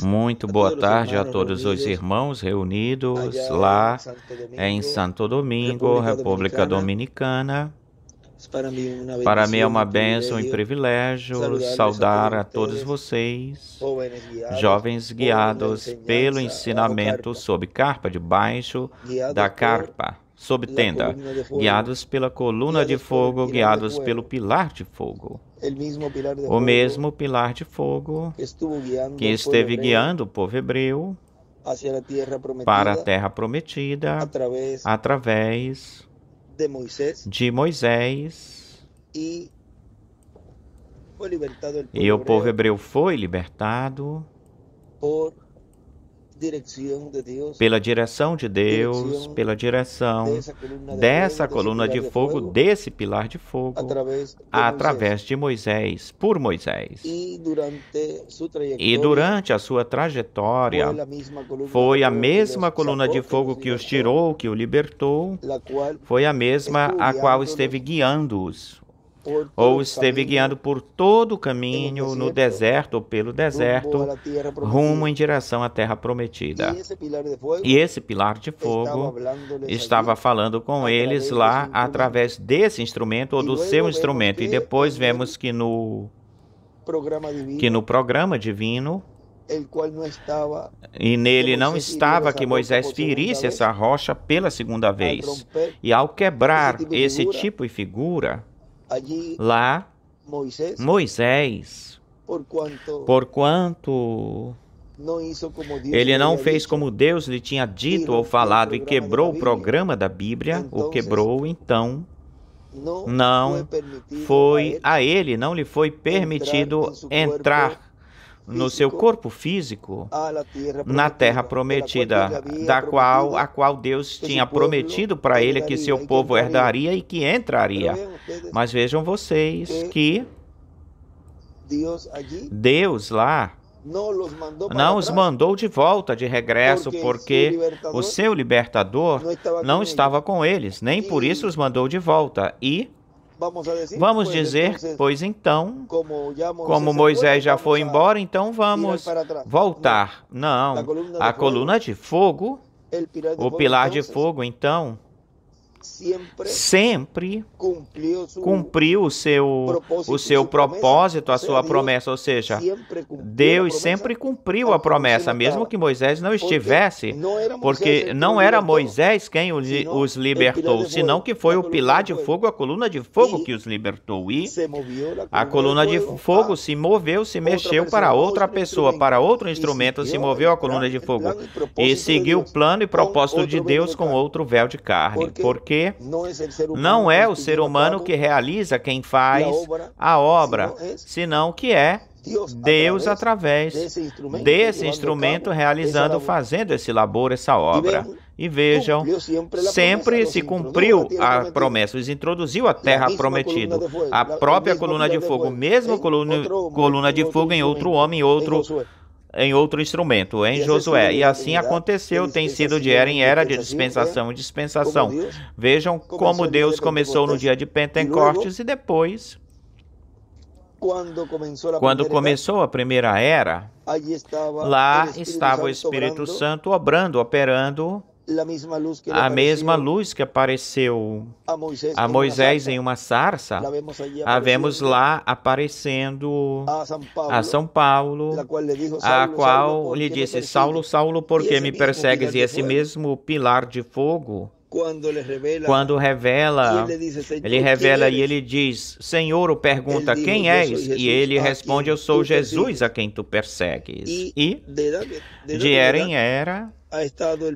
Muito boa tarde a todos os irmãos reunidos lá em Santo Domingo, República Dominicana. Para mim é uma bênção e privilégio saudar a todos vocês, jovens guiados pelo ensinamento sob carpa, debaixo da carpa, sob tenda, guiados pela coluna de fogo, guiados pelo pilar de fogo. O mesmo pilar de fogo que esteve guiando o povo hebreu para a terra prometida através de Moisés. E o povo hebreu foi libertado pela direção de Deus, pela direção dessa coluna de fogo, desse pilar de fogo, através de Moisés, por Moisés. E durante a sua trajetória, foi a mesma coluna de fogo que os tirou, que o libertou, foi a mesma a qual esteve guiando-os, ou esteve guiando por todo o caminho no deserto ou pelo deserto, rumo em direção à terra prometida. E esse pilar de fogo estava falando com eles lá através desse instrumento ou do seu instrumento. E depois vemos que no programa divino, e nele não estava que Moisés ferisse essa rocha pela segunda vez. E ao quebrar esse tipo e figura, lá, Moisés, porquanto ele não fez como Deus lhe tinha dito ou falado e quebrou o programa da Bíblia, o quebrou, então não foi a ele, não lhe foi permitido entrar no seu corpo físico na terra prometida, a qual Deus tinha prometido para ele que seu povo herdaria e que entraria. Mas vejam vocês que Deus lá não os mandou de volta, de regresso, porque o seu libertador não estava com eles, nem por isso os mandou de volta. E vamos dizer, pois então, como Moisés já foi embora, então vamos voltar. Não, a coluna de fogo, o pilar de fogo, então, sempre cumpriu o seu propósito, a sua promessa, ou seja, Deus sempre cumpriu a promessa, mesmo que Moisés não estivesse, porque não era Moisés quem os libertou, senão que foi o pilar de fogo, a coluna de fogo que os libertou, e a coluna de fogo se moveu, se mexeu para outra pessoa, para outro instrumento, se moveu a coluna de fogo, e seguiu o plano e propósito de Deus com outro véu de carne, porque não é o ser humano que realiza, quem faz a obra, senão que é Deus através desse instrumento realizando, fazendo esse labor, essa obra. E vejam, sempre se cumpriu a promessa, os introduziu a terra prometida, a própria coluna de fogo, mesmo coluna de fogo em outro homem, em outro instrumento, em Josué. E assim aconteceu, tem sido de era em era, de dispensação em dispensação. Vejam como Deus começou no dia de Pentecostes e depois, quando começou a primeira era, lá estava o Espírito Santo operando, a mesma luz que apareceu a Moisés em uma sarça, a vemos lá aparecendo a São Paulo, a qual lhe disse: Saulo, Saulo, por que me persegues? E esse mesmo pilar de fogo, quando ele revela e ele diz: Senhor, o pergunta, quem és? E ele responde: eu sou Jesus a quem tu persegues. E de era em era,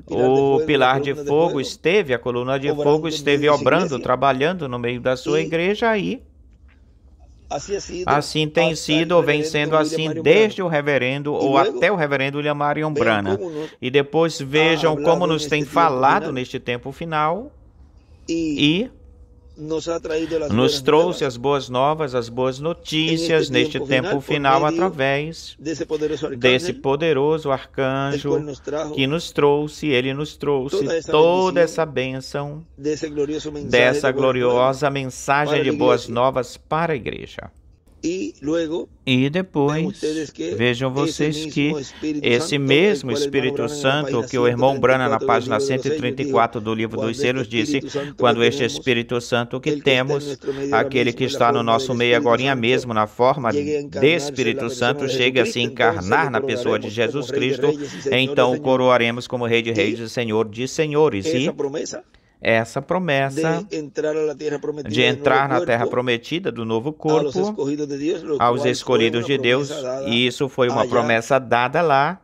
o pilar de fogo esteve, a coluna de fogo esteve obrando, trabalhando no meio da sua igreja, e assim tem sido, ou vem sendo assim desde o reverendo, ou até o reverendo William Marion Branham. E depois vejam como nos tem falado neste tempo final, e nos trouxe as boas novas, as boas notícias neste tempo final através desse poderoso arcanjo que nos trouxe, ele nos trouxe toda essa bênção, dessa gloriosa mensagem de boas novas para a igreja. E depois, vejam vocês que esse mesmo Espírito Santo que o irmão Branham na página 134 do Livro dos Selos disse, quando este Espírito Santo que temos, aquele que está no nosso meio agorinha mesmo na forma de Espírito Santo, chega a se encarnar na pessoa de Jesus Cristo, então o coroaremos como Rei de Reis e Senhor de Senhores. E essa promessa de entrar na terra prometida do novo corpo aos escolhidos de Deus, e isso foi uma promessa dada lá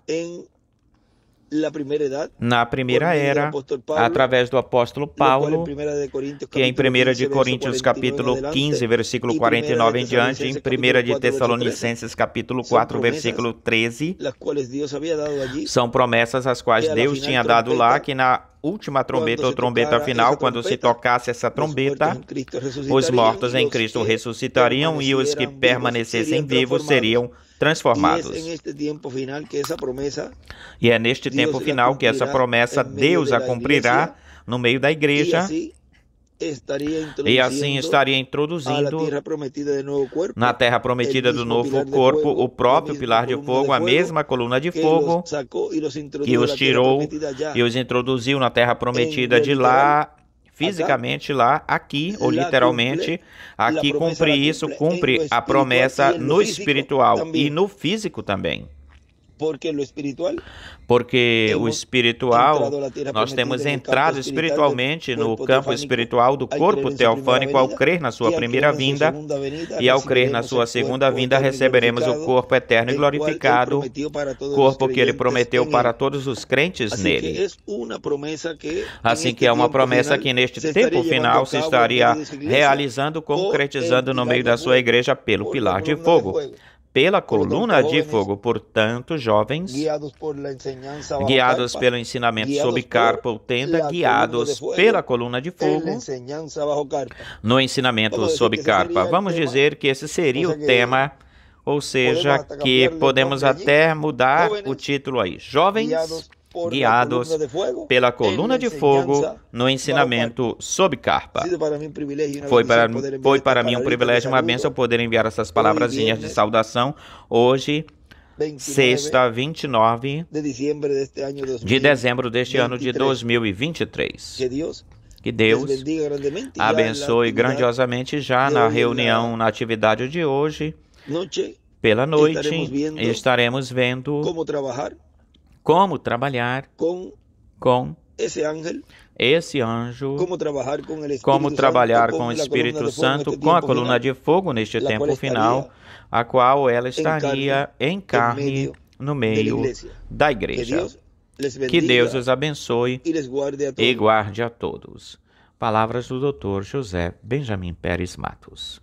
na primeira era, através do apóstolo Paulo, que em 1 de Coríntios capítulo 15, versículo 49 em diante, em 1 de Tessalonicenses capítulo 4, versículo 13, são promessas as quais Deus tinha dado lá, que na última trombeta ou trombeta final, quando se tocasse essa trombeta, os mortos em Cristo ressuscitariam e os que permanecessem vivos seriam transformados. E é neste tempo final que essa promessa Deus a cumprirá no meio da igreja, e assim estaria introduzindo na terra prometida do novo corpo o próprio pilar de fogo, a mesma coluna de fogo que os tirou e os introduziu na terra prometida de lá, fisicamente lá, aqui, ou literalmente, aqui cumpre isso, cumpre a promessa no espiritual e no físico também. Porque o espiritual, nós temos entrado espiritualmente no campo espiritual do corpo teofânico ao crer na sua primeira vinda, e ao crer na sua segunda vinda receberemos o corpo eterno e glorificado, corpo que ele prometeu para todos os crentes nele. Assim que é uma promessa que neste tempo final se estaria realizando, concretizando no meio da sua igreja pelo pilar de fogo. Pela coluna de fogo, portanto, jovens, guiados pelo ensinamento sob carpa ou tenda, guiados pela coluna de fogo, no ensinamento sob carpa. Vamos dizer que esse seria o tema, ou seja, que podemos até mudar o título aí. Jovens, guiados pela coluna de fogo no ensinamento sob carpa. Foi para mim um privilégio e uma bênção poder enviar essas palavrazinhas de saudação hoje, sexta, 29 de dezembro deste ano de 2023. Que Deus abençoe grandiosamente já na reunião, na atividade de hoje. Pela noite estaremos vendo como trabalhar com esse anjo, como trabalhar com o Espírito Santo, com a coluna de fogo neste tempo final, a qual ela estaria em carne no meio da igreja. Que Deus os abençoe e guarde a todos. Palavras do Dr. José Benjamin Pérez Matos.